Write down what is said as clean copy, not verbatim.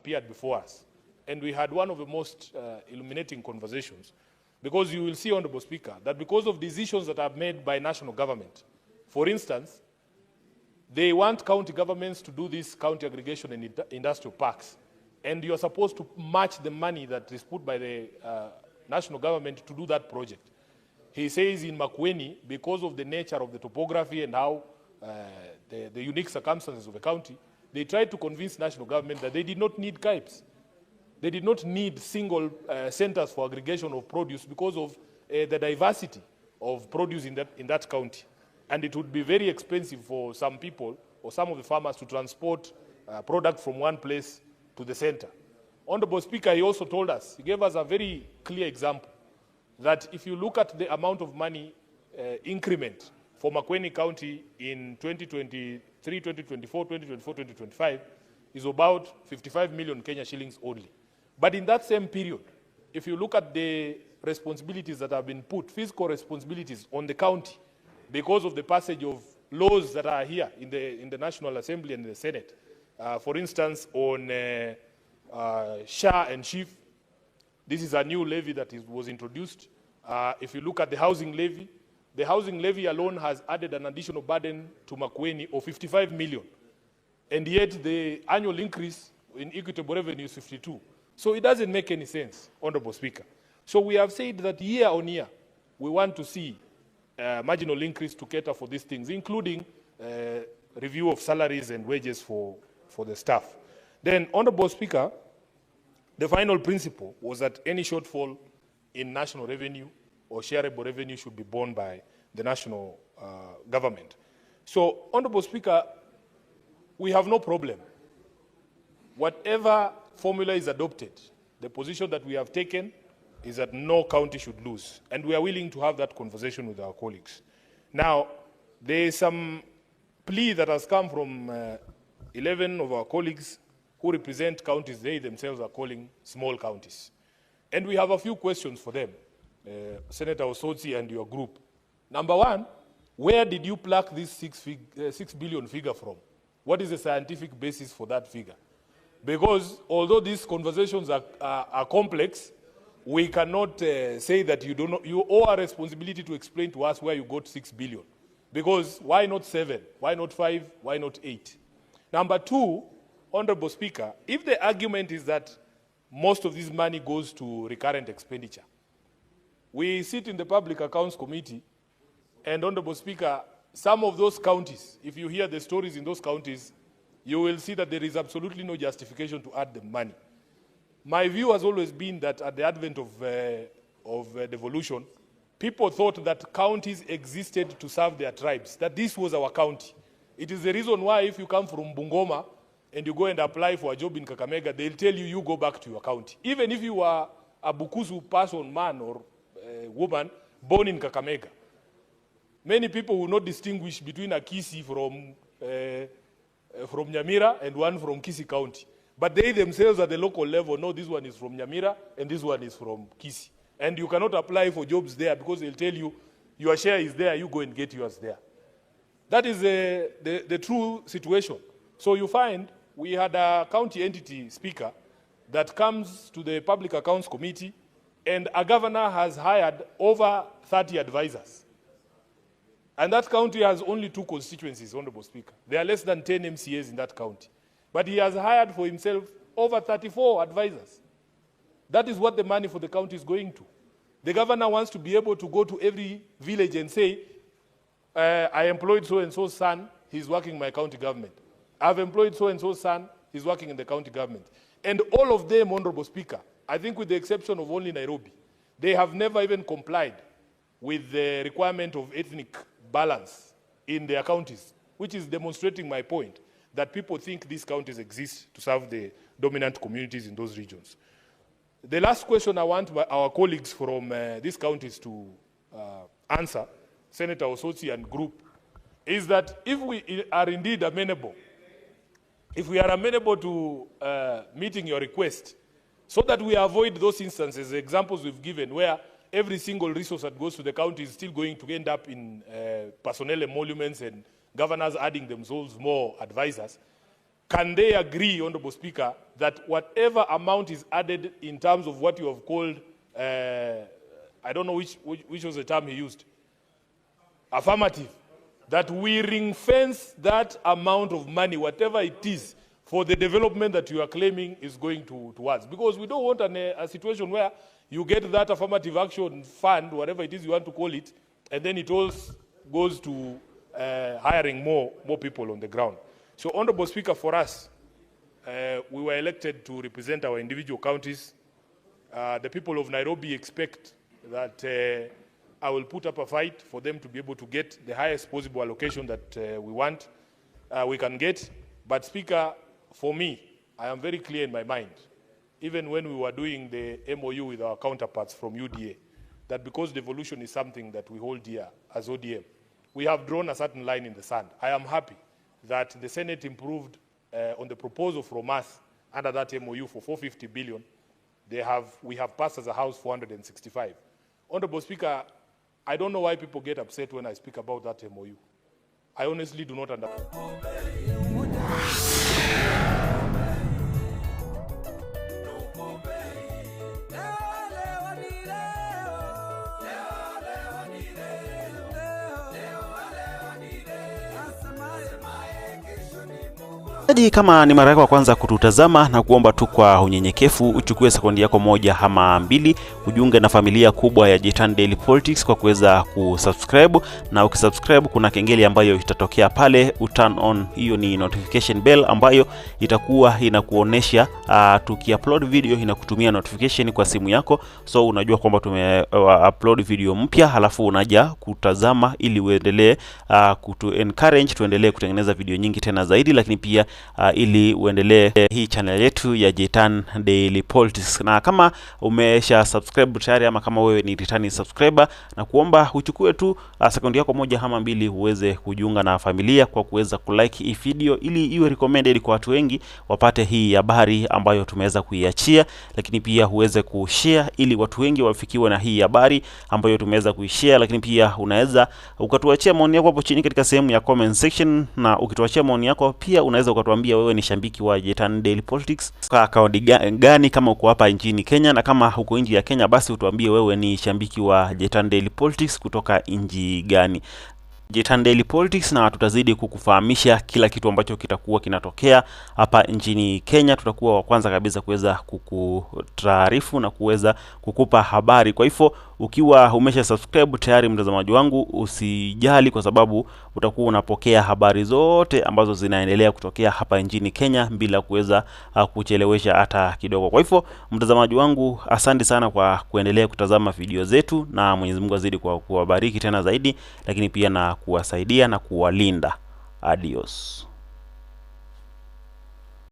appeared before us, and we had one of the most illuminating conversations, because you will see, Honorable Speaker, that because of decisions that are made by national government, for instance, they want county governments to do this county aggregation in industrial parks, and you're supposed to match the money that is put by the national government to do that project. He says in Makueni, because of the nature of the topography and how the unique circumstances of the county, they tried to convince national government that they did not need KIPes. They did not need single centers for aggregation of produce because of the diversity of produce in that county. And it would be very expensive for some people or some of the farmers to transport product from one place to the center. Honorable Speaker, he also told us, he gave us a very clear example, that if you look at the amount of money increment for Makueni County in 2023, 2024, 2024, 2025, is about 55 million Kenya shillings only. But in that same period, if you look at the responsibilities that have been put, fiscal responsibilities on the county, because of the passage of laws that are here in the National Assembly and the Senate, for instance, on SHA and SHIF, this is a new levy that was introduced. If you look at the housing levy alone has added an additional burden to Makueni of 55 million. And yet the annual increase in equitable revenue is 52. So it doesn't make any sense, Honorable Speaker. So we have said that year on year, we want to see marginal increase to cater for these things, including review of salaries and wages for the staff. Then, Honorable Speaker, the final principle was that any shortfall in national revenue or shareable revenue should be borne by the national government. So, Honorable Speaker, we have no problem. Whatever formula is adopted, the position that we have taken is that no county should lose. And we are willing to have that conversation with our colleagues. Now, there is some plea that has come from 11 of our colleagues who represent counties they themselves are calling small counties. And we have a few questions for them, Senator Osotsi and your group. Number one, where did you pluck this 6 billion figure from? What is the scientific basis for that figure? Because although these conversations are complex, we cannot say that you owe a responsibility to explain to us where you got 6 billion. Because why not 7? Why not 5? Why not 8? Number two, Honorable Speaker, if the argument is that most of this money goes to recurrent expenditure, we sit in the Public Accounts Committee, and Honorable Speaker, some of those counties, if you hear the stories in those counties, you will see that there is absolutely no justification to add the money. My view has always been that at the advent of devolution, people thought that counties existed to serve their tribes, that this was our county. It is the reason why if you come from Bungoma and you go and apply for a job in Kakamega, they'll tell you, you go back to your county. Even if you are a Bukusu person, man or woman, born in Kakamega. Many people will not distinguish between a Kisi from Nyamira and one from Kisi County. But they themselves at the local level know this one is from Nyamira and this one is from Kisi. And you cannot apply for jobs there because they'll tell you, your share is there, you go and get yours there. That is the true situation. So you find we had a county entity speaker that comes to the Public Accounts Committee, and a governor has hired over 30 advisors. And that county has only 2 constituencies, Honorable Speaker. There are less than 10 MCAs in that county. But he has hired for himself over 34 advisors. That is what the money for the county is going to. The governor wants to be able to go to every village and say, I employed so-and-so's son, he's working in my county government. I've employed so-and-so's son, he's working in the county government. And all of them, Honorable Speaker, I think with the exception of only Nairobi, they have never even complied with the requirement of ethnic balance in their counties, which is demonstrating my point that people think these counties exist to serve the dominant communities in those regions. The last question I want our colleagues from these counties to answer, Senator Osotsi and group, is that if we are indeed amenable, if we are amenable to meeting your request, so that we avoid those instances, the examples we've given, where every single resource that goes to the county is still going to end up in personnel emoluments and governors adding themselves more advisors, can they agree, Honorable Speaker, that whatever amount is added in terms of what you have called, I don't know which was the term he used, affirmative, that we ring fence that amount of money, whatever it is, for the development that you are claiming is going towards. Because we don't want a situation where you get that affirmative action fund, whatever it is you want to call it, and then it all goes to hiring more people on the ground. So, Honorable Speaker, for us, we were elected to represent our individual counties. The people of Nairobi expect that I will put up a fight for them to be able to get the highest possible allocation that we can get. But, Speaker, for me, I am very clear in my mind, even when we were doing the MOU with our counterparts from UDA, that because devolution is something that we hold dear as ODM, we have drawn a certain line in the sand. I am happy that the Senate improved on the proposal from us under that MOU for 450 billion. We have passed as a House 465. Honorable Speaker, I don't know why people get upset when I speak about that MOU. I honestly do not understand. Kama ni mara yako ya kwanza kututazama, na kuomba tu kwa unyenyekevu uchukue sekundi yako moja ama mbili ujiunge na familia kubwa ya Jitan Daily Politics kwa kuweza kusubscribe, na ukisubscribe kuna kengele ambayo itatokea pale, turn on hiyo ni notification bell ambayo itakuwa inakuonesha tukiupload video inakutumia notification kwa simu yako, so unajua kwamba upload video mpya, halafu unaja kutazama ili uendelee kutu encourage tuendelee kutengeneza video nyingi tena zaidi, lakini pia ili uendelee hii channel yetu ya Jitan Daily Politics. Na kama umesha subscribe tayari ama kama wewe ni returning subscriber, na kuomba uchukue tu sekundi yako moja ama mbili uweze kujiunga na familia kwa kuweza kulike hii video ili iwe recommended kwa watu wengi wapate hii habari ambayo tumeweza kuiachia, lakini pia uweze kushare ili watu wengi wafikiwe na hii habari ambayo tumeweza kuishare. Lakini pia unaweza ukatuachia maoni yako hapo chini katika sehemu ya comment section, na ukituachia maoni yako pia unaweza ukatuambia wewe ni shabiki wa Jitan Daily Politics kwa akaunti gani, kama uko hapa nchini Kenya, na kama uko nje ya Kenya basi utuambie wewe ni shabiki wa Jitan Daily Politics kutoka nchi gani. Jitan Daily Politics, na tutazidi kukufahamisha kila kitu ambacho kitakuwa kinatokea hapa nchini Kenya. Tutakuwa wa kwanza kabisa kuweza kukutaarifu na kuweza kukupa habari. Kwa hivyo ukiwa umesha subscribe tayari, mtazamaji wangu, usijali kwa sababu utakuwa unapokea habari zote ambazo zinaendelea kutokea hapa nchini Kenya bila kuweza kuchelewesha hata kidogo. Kwa hivyo mtazamaji wangu, asante sana kwa kuendelea kutazama video zetu, na Mwenyezi Mungu azidi kuwabariki tena zaidi, lakini pia na kuwasaidia na kuwalinda. Adios.